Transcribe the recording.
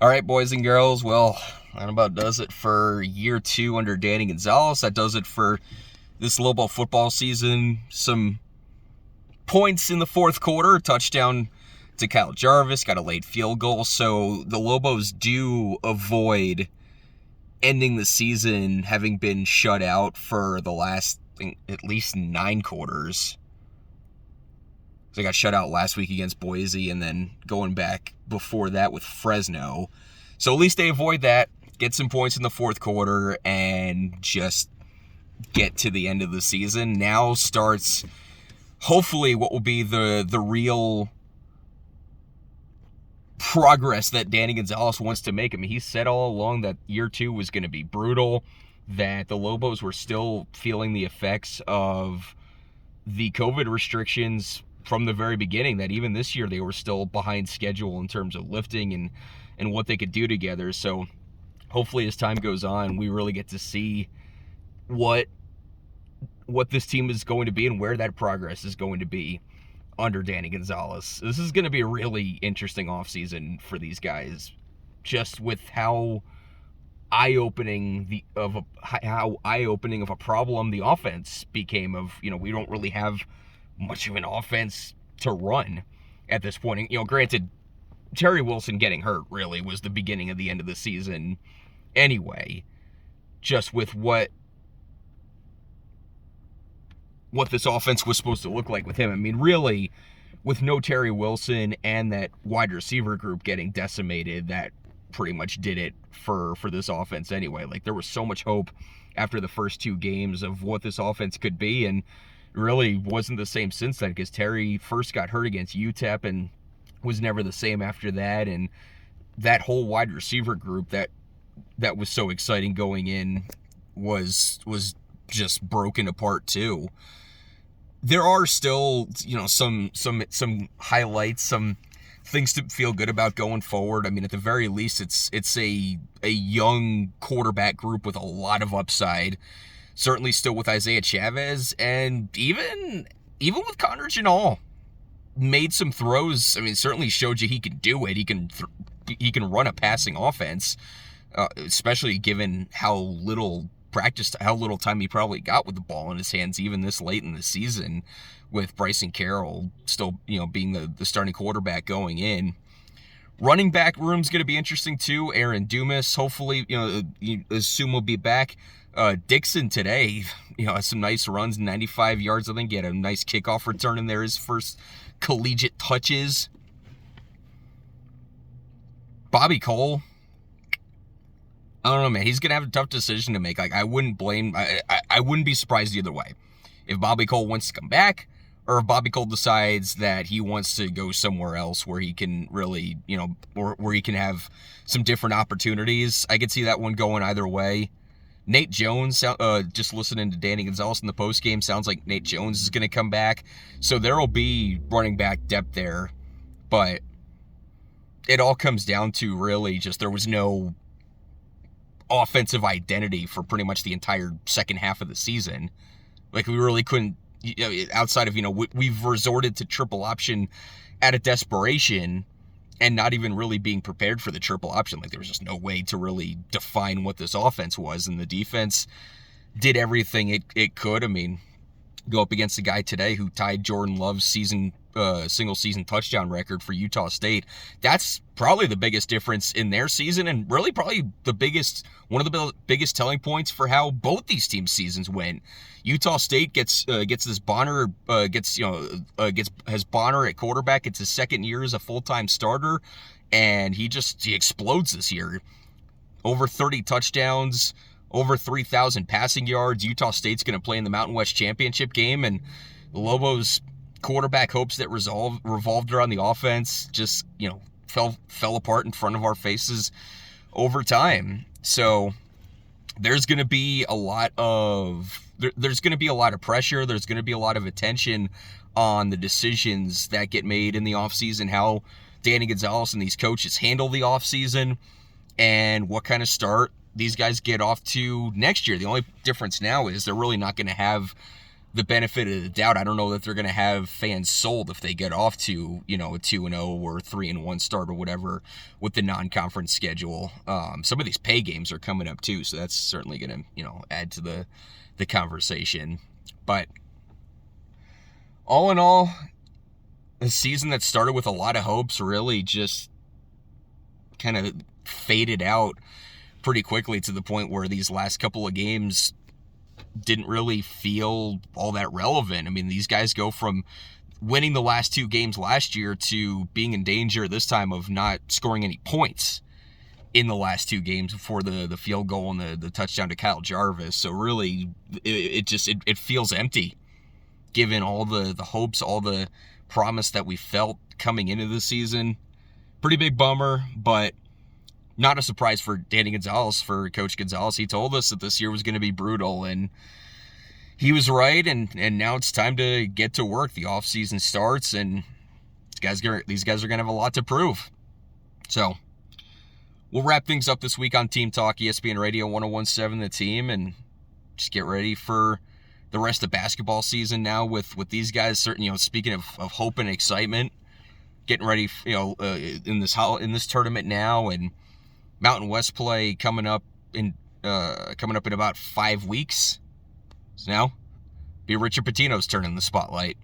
All right, boys and girls. Well, that about does it for year two under Danny Gonzalez. That does it for this Lobo football season. Some points in the fourth quarter. Touchdown to Kyle Jarvis. Got a late field goal. So the Lobos do avoid ending the season having been shut out for the last, I think, at least 9 quarters. They got shut out last week against Boise and then going back before that with Fresno. So at least they avoid that, get some points in the fourth quarter, and just get to the end of the season. Now starts hopefully what will be the real progress that Danny Gonzalez wants to make. I mean, he said all along that year two was going to be brutal, that the Lobos were still feeling the effects of the COVID restrictions from the very beginning, that even this year they were still behind schedule in terms of lifting and what they could do together. So hopefully as time goes on, we really get to see what this team is going to be and where that progress is going to be under Danny Gonzalez. This is going to be a really interesting offseason for these guys, just with how eye-opening of a problem the offense became. Of, we don't really have much of an offense to run at this point. Granted, Terry Wilson getting hurt really was the beginning of the end of the season anyway, just with what this offense was supposed to look like with him. I mean, really, with no Terry Wilson and that wide receiver group getting decimated, that pretty much did it for this offense anyway. Like, there was so much hope after the first 2 games of what this offense could be, and really wasn't the same since then, because Terry first got hurt against UTEP and was never the same after that. And that whole wide receiver group that was so exciting going in was just broken apart too. There are still, some highlights, some things to feel good about going forward. I mean, at the very least, it's a young quarterback group with a lot of upside. Certainly still with Isaiah Chavez, and even with Connor Janal, made some throws. I mean, certainly showed you he can do it. He can run a passing offense, especially given how little time he probably got with the ball in his hands, even this late in the season, with Bryson Carroll still, being the starting quarterback going in. Running back room's going to be interesting too. Aaron Dumas, hopefully, assume will be back. Dixon today, has some nice runs, 95 yards. I think he had a nice kickoff return in there, his first collegiate touches. Bobby Cole, I don't know, man. He's gonna have a tough decision to make. Like, I wouldn't be surprised either way if Bobby Cole wants to come back, or if Bobby Cole decides that he wants to go somewhere else where he can really, or where he can have some different opportunities. I could see that one going either way. Nate Jones, just listening to Danny Gonzalez in the postgame, sounds like Nate Jones is going to come back. So there will be running back depth there. But it all comes down to really just there was no offensive identity for pretty much the entire second half of the season. Like, we really couldn't, outside of, we've resorted to triple option out of desperation and not even really being prepared for the triple option. Like, there was just no way to really define what this offense was, and the defense did everything it could. I mean, go up against a guy today who tied Jordan Love's single season touchdown record for Utah State. That's probably the biggest difference in their season, and really probably one of the biggest telling points for how both these teams' seasons went. Utah State gets this Bonner, has Bonner at quarterback. It's his second year as a full-time starter, and he explodes this year. Over 30 touchdowns, over 3,000 passing yards. Utah State's going to play in the Mountain West Championship game, and the Lobos quarterback hopes that revolved around the offense just, fell apart in front of our faces over time. So there's going to be a lot of pressure. There's going to be a lot of attention on the decisions that get made in the offseason, how Danny Gonzalez and these coaches handle the offseason, and what kind of start these guys get off to next year. The only difference now is they're really not going to have the benefit of the doubt. I don't know that they're going to have fans sold if they get off to, a 2-0 or 3-1 start or whatever with the non-conference schedule. Some of these pay games are coming up too, so that's certainly going to, add to the conversation. But all in all, a season that started with a lot of hopes really just kind of faded out pretty quickly to the point where these last couple of games didn't really feel all that relevant. I mean, these guys go from winning the last 2 games last year to being in danger this time of not scoring any points in the last 2 games before the field goal and the touchdown to Kyle Jarvis. So really, it feels empty given all the hopes, all the promise that we felt coming into the season. Pretty big bummer, but not a surprise for Danny Gonzalez, for Coach Gonzalez. He told us that this year was going to be brutal, and he was right, and now it's time to get to work. The offseason starts, and these guys are going to have a lot to prove. So we'll wrap things up this week on Team Talk, ESPN Radio 101.7 The Team, and just get ready for the rest of basketball season now with these guys. Certainly, speaking of hope and excitement, getting ready, in this tournament now, and Mountain West play coming up in about 5 weeks. So now, be Richard Pitino's turn in the spotlight.